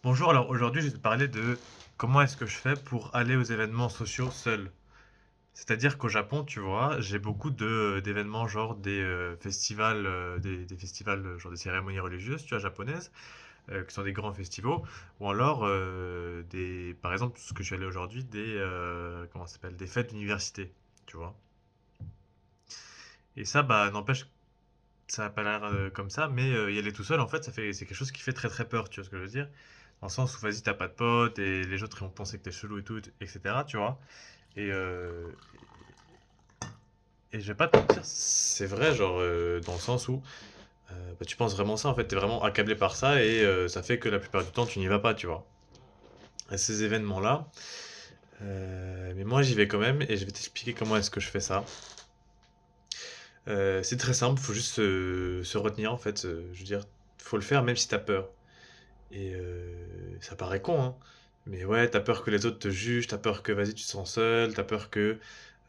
Bonjour, alors aujourd'hui je vais te parler de comment est-ce que je fais pour aller aux événements sociaux seul. C'est-à-dire qu'au Japon, tu vois, j'ai beaucoup d'événements genre des festivals, des festivals genre des cérémonies religieuses, tu vois, japonaises, qui sont des grands festivals, ou alors par exemple, ce que je suis allé aujourd'hui, comment ça s'appelle, des fêtes d'université, tu vois. Et ça, bah, n'empêche, ça n'a pas l'air comme ça, mais y aller tout seul, en fait, c'est quelque chose qui fait très très peur, tu vois ce que je veux dire? Dans le sens où, vas-y, t'as pas de potes et les autres ils vont penser que t'es chelou et tout, etc. Tu vois? Et, euh, et je vais pas te mentir, c'est vrai, genre, dans le sens où bah, tu penses vraiment ça, en fait, t'es vraiment accablé par ça et ça fait que la plupart du temps tu n'y vas pas, tu vois? À ces événements-là. Mais moi j'y vais quand même et je vais t'expliquer comment est-ce que je fais ça. C'est très simple, faut juste se retenir en fait. Je veux dire, faut le faire même si t'as peur. Et ça paraît con, hein. Mais ouais, t'as peur que les autres te jugent, t'as peur que vas-y tu te sens seul, t'as peur que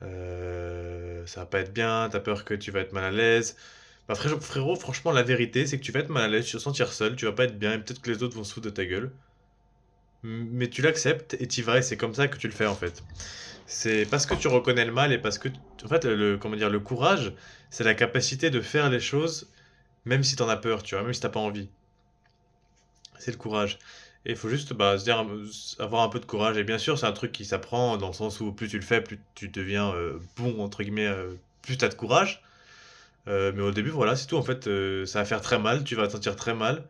ça va pas être bien, t'as peur que tu vas être mal à l'aise. Bah frérot, franchement la vérité c'est que tu vas être mal à l'aise, tu vas te sentir seul, tu vas pas être bien et peut-être que les autres vont se foutre de ta gueule. Mais tu l'acceptes et t'y vas et c'est comme ça que tu le fais en fait. C'est parce que tu reconnais le mal et parce que en fait comment dire le courage, c'est la capacité de faire les choses même si t'en as peur, tu vois, même si t'as pas envie. C'est le courage. Et il faut juste bah, se dire, avoir un peu de courage. Et bien sûr, c'est un truc qui s'apprend dans le sens où plus tu le fais, plus tu deviens bon, entre guillemets, plus tu as de courage. Mais au début, voilà, c'est tout. En fait, ça va faire très mal, tu vas te sentir très mal.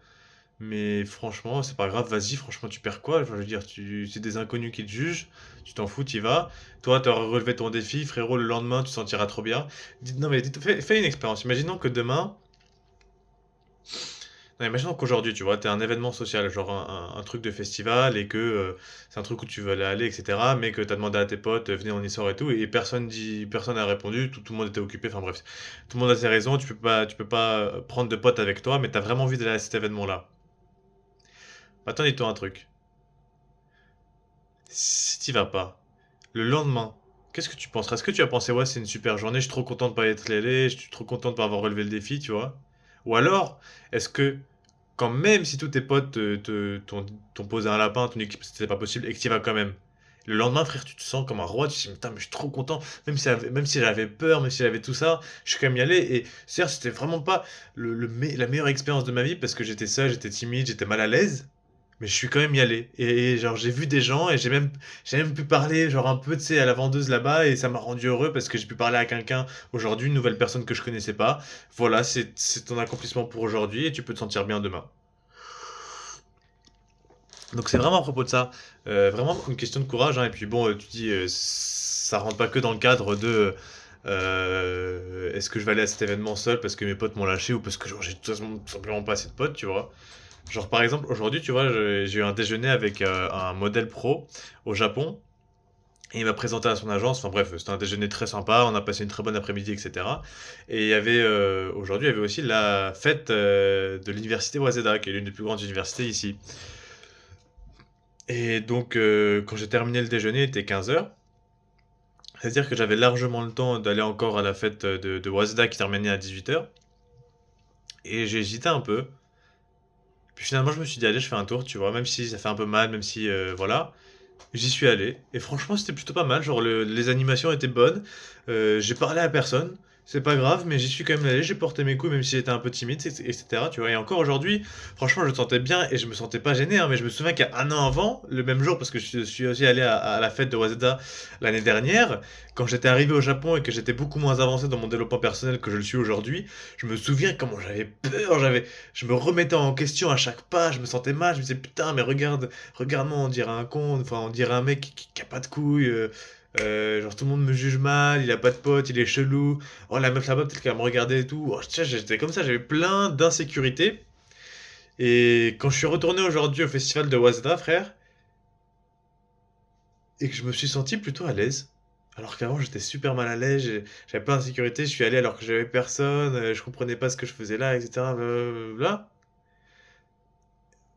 Mais franchement, c'est pas grave, vas-y, franchement, tu perds quoi? Enfin, je veux dire, c'est des inconnus qui te jugent, tu t'en fous, tu y vas. Toi, tu auras relevé ton défi, frérot, le lendemain, tu te sentiras trop bien. Non, mais fais une expérience. Imaginons que demain, non, imaginons qu'aujourd'hui, tu vois, t'es un événement social, genre un truc de festival, et que c'est un truc où tu veux aller, etc., mais que t'as demandé à tes potes, venez, on y sort et tout, et personne n'a répondu, tout le monde était occupé, enfin bref. Tout le monde a ses raisons, tu peux pas prendre de potes avec toi, mais t'as vraiment envie d'aller à cet événement-là. Maintenant, dis-toi un truc. Si t'y vas pas, le lendemain, qu'est-ce que tu penseras? Est-ce que tu vas penser, ouais, c'est une super journée, je suis trop content de pas y être allé, je suis trop content de pas avoir relevé le défi, tu vois? Ou alors, est-ce que quand même si tous tes potes t'ont posé un lapin, t'ont dit que c'était pas possible et que tu y vas quand même. Le lendemain, frère, tu te sens comme un roi, tu te dis, putain, mais je suis trop content, même si j'avais peur, même si j'avais tout ça, je suis quand même y allé. Et certes, c'était vraiment pas la meilleure expérience de ma vie parce que j'étais seul, j'étais timide, j'étais mal à l'aise, mais je suis quand même y allé. Et genre, j'ai vu des gens et j'ai même pu parler, genre un peu, tu sais, à la vendeuse là-bas et ça m'a rendu heureux parce que j'ai pu parler à quelqu'un aujourd'hui, une nouvelle personne que je connaissais pas. Voilà, c'est ton accomplissement pour aujourd'hui et tu peux te sentir bien demain. Donc c'est vraiment à propos de ça. Vraiment une question de courage, hein. Et puis bon, tu dis, ça rentre pas que dans le cadre de est-ce que je vais aller à cet événement seul parce que mes potes m'ont lâché ou parce que genre, j'ai tout simplement pas assez de potes, tu vois. Genre par exemple, aujourd'hui, tu vois, j'ai eu un déjeuner avec un modèle pro au Japon. Et il m'a présenté à son agence, enfin bref, c'était un déjeuner très sympa, on a passé une très bonne après-midi, etc. Et il y avait, aujourd'hui, il y avait aussi la fête de l'université Waseda, qui est l'une des plus grandes universités ici. Et donc, quand j'ai terminé le déjeuner, il était 15 heures. C'est-à-dire que j'avais largement le temps d'aller encore à la fête de Waseda qui terminait à 18 heures. Et j'ai hésité un peu. Puis finalement, je me suis dit, allez, je fais un tour, tu vois, même si ça fait un peu mal, même si, voilà. J'y suis allé. Et franchement, c'était plutôt pas mal. Genre, les animations étaient bonnes. J'ai parlé à personne. C'est pas grave, mais j'y suis quand même allé. J'ai porté mes coups, même si j'étais un peu timide, etc. Tu vois. Et encore aujourd'hui, franchement, je me sentais bien et je me sentais pas gêné, hein. Mais je me souviens qu'un an avant, le même jour, parce que je suis aussi allé à la fête de Waseda l'année dernière, quand j'étais arrivé au Japon et que j'étais beaucoup moins avancé dans mon développement personnel que je le suis aujourd'hui, je me souviens comment j'avais peur. Je me remettais en question à chaque pas. Je me sentais mal. Je me disais, putain, mais regarde-moi, on dirait un con, enfin, on dirait un mec qui a pas de couilles. Genre, tout le monde me juge mal, il a pas de potes, il est chelou. Oh, la meuf là-bas, peut-être qu'elle va me regarder et tout. Oh, tu sais, j'étais comme ça, j'avais plein d'insécurités. Et quand je suis retourné aujourd'hui au festival de Waseda, frère, et que je me suis senti plutôt à l'aise. Alors qu'avant, j'étais super mal à l'aise, j'avais plein d'insécurités, je suis allé alors que j'avais personne, je comprenais pas ce que je faisais là, etc. Blablabla.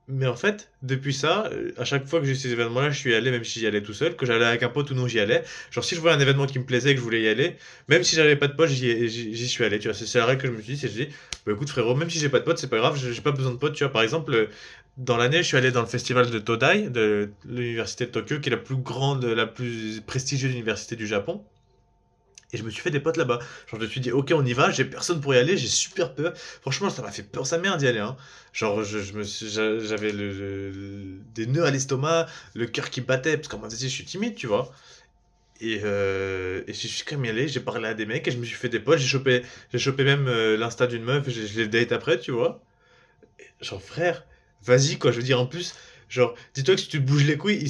Mais en fait, depuis ça, à chaque fois que j'ai eu ces événements-là, je suis allé, même si j'y allais tout seul, que j'allais avec un pote ou non, j'y allais. Genre, si je voyais un événement qui me plaisait et que je voulais y aller, même si j'avais pas de pote, j'y suis allé, tu vois. C'est la règle que je me suis dit, c'est je dis, bah écoute frérot, même si j'ai pas de pote, c'est pas grave, j'ai pas besoin de pote, tu vois. Par exemple, dans l'année, je suis allé dans le festival de Todai, de l'université de Tokyo, qui est la plus grande, la plus prestigieuse université du Japon. Et je me suis fait des potes là-bas. Genre, je me suis dit, ok, on y va, j'ai personne pour y aller, j'ai super peur. Franchement, ça m'a fait peur sa mère d'y aller, hein. Genre, j'avais des nœuds à l'estomac, le cœur qui battait, parce qu'en mode, je suis timide, tu vois. Et je suis quand même y allé, j'ai parlé à des mecs et je me suis fait des potes. J'ai chopé même l'insta d'une meuf, je l'ai date après, tu vois. Genre, frère, vas-y, quoi. Je veux dire, en plus, genre, dis-toi que si tu te bouges les couilles,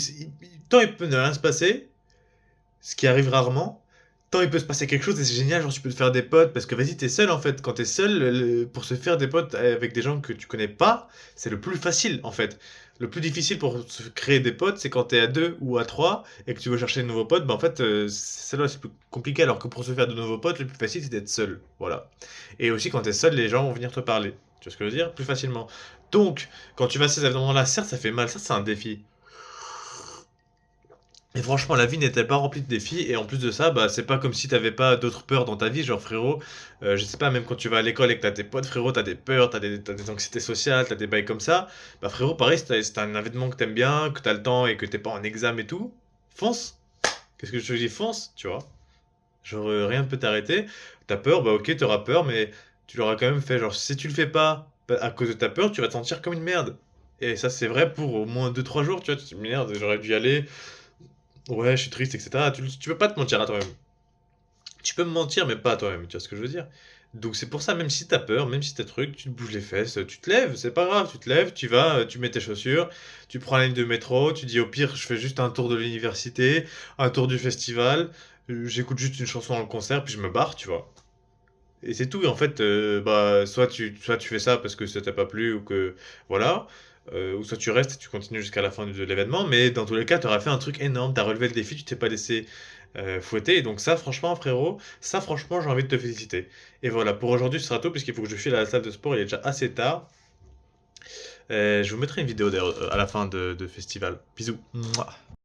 tant il peut ne rien se passer, ce qui arrive rarement. Tant il peut se passer quelque chose et c'est génial, genre tu peux te faire des potes parce que vas-y, t'es seul en fait. Quand t'es seul, pour se faire des potes avec des gens que tu connais pas, c'est le plus facile en fait. Le plus difficile pour se créer des potes, c'est quand t'es à deux ou à trois et que tu veux chercher de nouveaux potes, bah en fait, c'est là c'est plus compliqué. Alors que pour se faire de nouveaux potes, le plus facile c'est d'être seul. Voilà. Et aussi quand t'es seul, les gens vont venir te parler. Tu vois ce que je veux dire? Plus facilement. Donc, quand tu vas à ces événements-là, certes ça fait mal, certes c'est un défi. Et franchement, la vie n'est-elle pas remplie de défis? Et en plus de ça, bah, c'est pas comme si t'avais pas d'autres peurs dans ta vie. Genre, frérot, je sais pas, même quand tu vas à l'école et que t'as tes potes, frérot, t'as des peurs, t'as des anxiétés sociales, t'as des bails comme ça. Bah, frérot, pareil, si t'as un événement que t'aimes bien, que t'as le temps et que t'es pas en examen et tout, fonce. Qu'est-ce que je te dis? Fonce, tu vois. Genre, rien ne peut t'arrêter. T'as peur, bah, ok, t'auras peur, mais tu l'auras quand même fait. Genre, si tu le fais pas bah, à cause de ta peur, tu vas te sentir comme une merde. Et ça, c'est vrai pour au moins 2 3 jours, tu vois. Tu te dis, merde, j'aurais dû y aller. Ouais, je suis triste, etc. Tu peux pas te mentir à toi-même. Tu peux me mentir, mais pas à toi-même, tu vois ce que je veux dire? Donc c'est pour ça, même si t'as peur, même si t'as truc, tu te bouges les fesses, tu te lèves, c'est pas grave, tu te lèves, tu vas, tu mets tes chaussures, tu prends la ligne de métro, tu dis au pire, je fais juste un tour de l'université, un tour du festival, j'écoute juste une chanson dans le concert, puis je me barre, tu vois. Et c'est tout, et en fait, bah, soit tu fais ça parce que ça t'a pas plu ou que, voilà, ou soit tu restes et tu continues jusqu'à la fin de l'événement, mais dans tous les cas, tu auras fait un truc énorme, tu as relevé le défi, tu t'es pas laissé fouetter, et donc ça, franchement, frérot, ça, franchement, j'ai envie de te féliciter. Et voilà, pour aujourd'hui, ce sera tout, puisqu'il faut que je file à la salle de sport, il est déjà assez tard. Je vous mettrai une vidéo d'ailleurs à la fin de festival. Bisous. Mouah.